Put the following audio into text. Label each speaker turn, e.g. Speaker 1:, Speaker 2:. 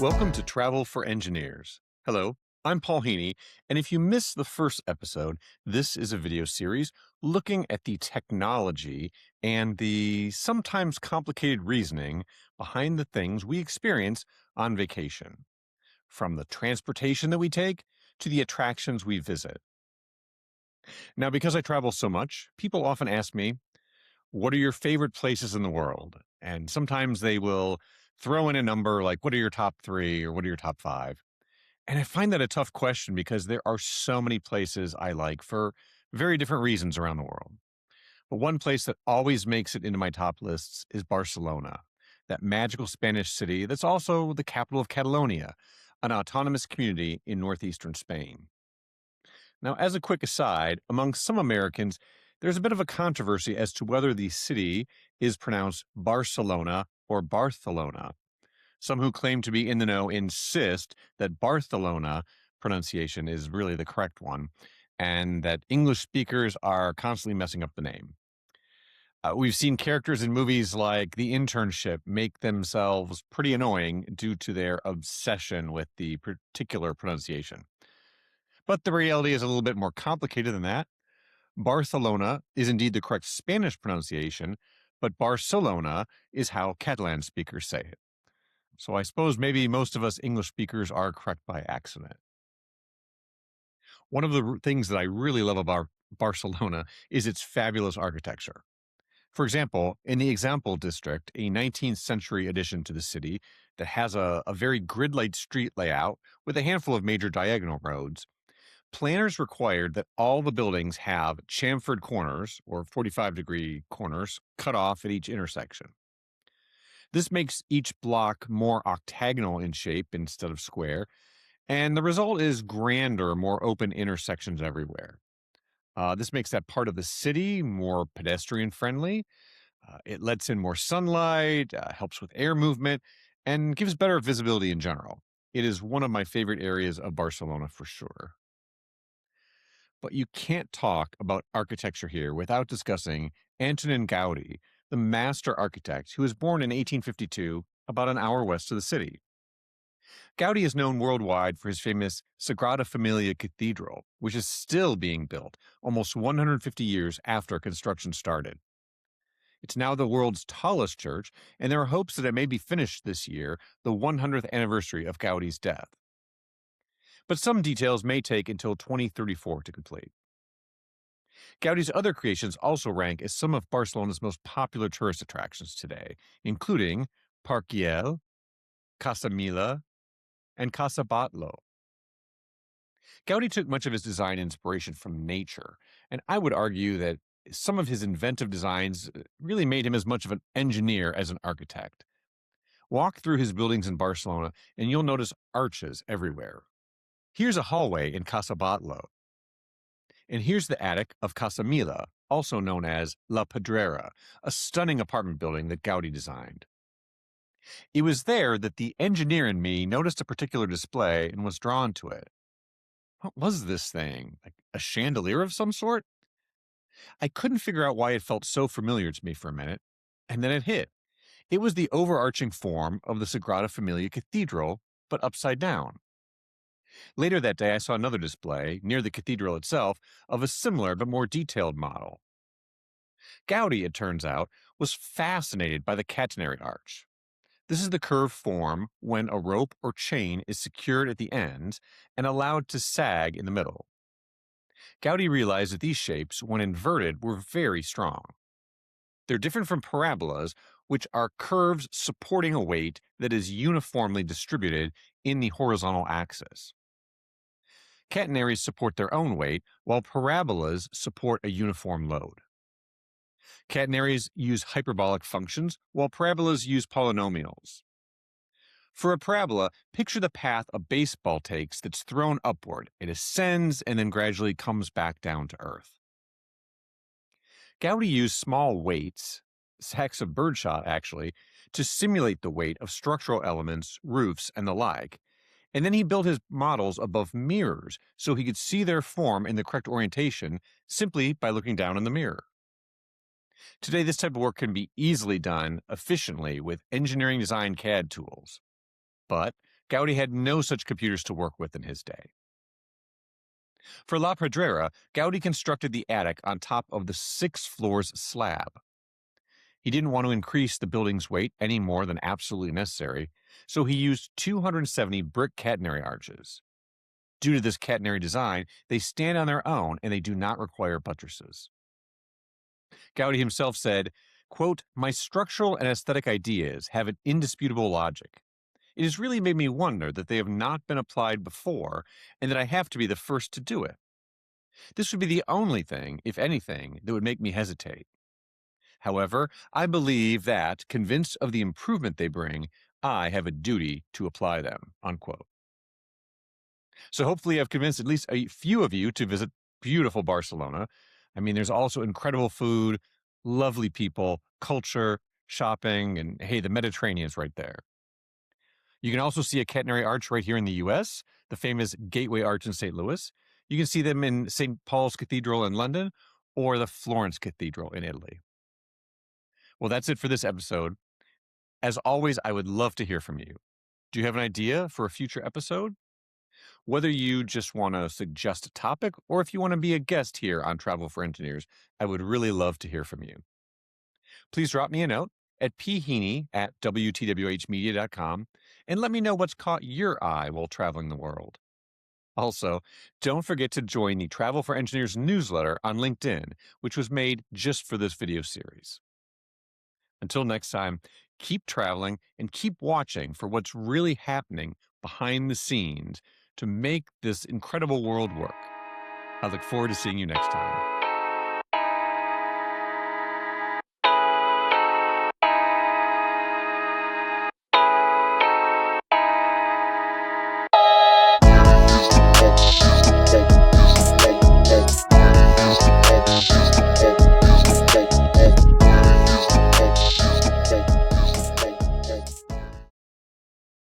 Speaker 1: Welcome to Travel for Engineers. Hello, I'm Paul Heaney, and if you missed the first episode, this is a video series looking at the technology and the sometimes complicated reasoning behind the things we experience on vacation, from the transportation that we take to the attractions we visit. Now, because I travel so much, people often ask me, what are your favorite places in the world? And sometimes they will throw in a number like, what are your top three or what are your top five? And I find that a tough question because there are so many places I like for very different reasons around the world. But one place that always makes it into my top lists is Barcelona, that magical Spanish city that's also the capital of Catalonia, an autonomous community in northeastern Spain. Now, as a quick aside, among some Americans, there's a bit of a controversy as to whether the city is pronounced Barcelona or Barcelona. Some who claim to be in the know insist that Barcelona pronunciation is really the correct one, and that English speakers are constantly messing up the name. We've seen characters in movies like The Internship make themselves pretty annoying due to their obsession with the particular pronunciation. But the reality is a little bit more complicated than that. Barcelona is indeed the correct Spanish pronunciation, but Barcelona is how Catalan speakers say it. So I suppose maybe most of us English speakers are correct by accident. One of the things that I really love about Barcelona is its fabulous architecture. For example, in the Eixample district, a 19th century addition to the city that has a very grid-like street layout with a handful of major diagonal roads, planners required that all the buildings have chamfered corners, or 45-degree corners, cut off at each intersection. This makes each block more octagonal in shape instead of square, and the result is grander, more open intersections everywhere. This makes that part of the city more pedestrian friendly. It lets in more sunlight, helps with air movement, and gives better visibility in general. It is one of my favorite areas of Barcelona for sure. But you can't talk about architecture here without discussing Antonin Gaudí, the master architect who was born in 1852, about an hour west of the city. Gaudí is known worldwide for his famous Sagrada Familia Cathedral, which is still being built almost 150 years after construction started. It's now the world's tallest church, and there are hopes that it may be finished this year, the 100th anniversary of Gaudí's death. But some details may take until 2034 to complete. Gaudí's other creations also rank as some of Barcelona's most popular tourist attractions today, including Parc Güell, Casa Mila, and Casa Batlló. Gaudí took much of his design inspiration from nature, and I would argue that some of his inventive designs really made him as much of an engineer as an architect. Walk through his buildings in Barcelona, and you'll notice arches everywhere. Here's a hallway in Casa Batlló, and here's the attic of Casa Mila, also known as La Pedrera, a stunning apartment building that Gaudí designed. It was there that the engineer in me noticed a particular display and was drawn to it. What was this thing? Like a chandelier of some sort? I couldn't figure out why it felt so familiar to me for a minute, and then it hit. It was the overarching form of the Sagrada Familia Cathedral, but upside down. Later that day, I saw another display, near the cathedral itself, of a similar but more detailed model. Gaudí, it turns out, was fascinated by the catenary arch. This is the curved form when a rope or chain is secured at the ends and allowed to sag in the middle. Gaudí realized that these shapes, when inverted, were very strong. They're different from parabolas, which are curves supporting a weight that is uniformly distributed in the horizontal axis. Catenaries support their own weight, while parabolas support a uniform load. Catenaries use hyperbolic functions, while parabolas use polynomials. For a parabola, picture the path a baseball takes that's thrown upward. It ascends and then gradually comes back down to Earth. Gaudí used small weights, sacks of birdshot actually, to simulate the weight of structural elements, roofs, and the like, and then he built his models above mirrors so he could see their form in the correct orientation simply by looking down in the mirror. Today, this type of work can be easily done efficiently with engineering design CAD tools. But Gaudi had no such computers to work with in his day. For La Pedrera, Gaudi constructed the attic on top of the 6 floors slab. He didn't want to increase the building's weight any more than absolutely necessary, so he used 270 brick catenary arches. Due to this catenary design, they stand on their own and they do not require buttresses. Gaudi himself said, quote, "My structural and aesthetic ideas have an indisputable logic. It has really made me wonder that they have not been applied before and that I have to be the first to do it. This would be the only thing, if anything, that would make me hesitate. However, I believe that, convinced of the improvement they bring, I have a duty to apply them." Unquote. So hopefully I've convinced at least a few of you to visit beautiful Barcelona. I mean, there's also incredible food, lovely people, culture, shopping, and hey, the Mediterranean's right there. You can also see a catenary arch right here in the US, the famous Gateway Arch in St. Louis. You can see them in St. Paul's Cathedral in London or the Florence Cathedral in Italy. Well, that's it for this episode. As always, I would love to hear from you. Do you have an idea for a future episode? Whether you just want to suggest a topic or if you want to be a guest here on Travel for Engineers, I would really love to hear from you. Please drop me a note at pheaney@wtwhmedia.com and let me know what's caught your eye while traveling the world. Also, don't forget to join the Travel for Engineers newsletter on LinkedIn, which was made just for this video series. Until next time, keep traveling and keep watching for what's really happening behind the scenes to make this incredible world work. I look forward to seeing you next time.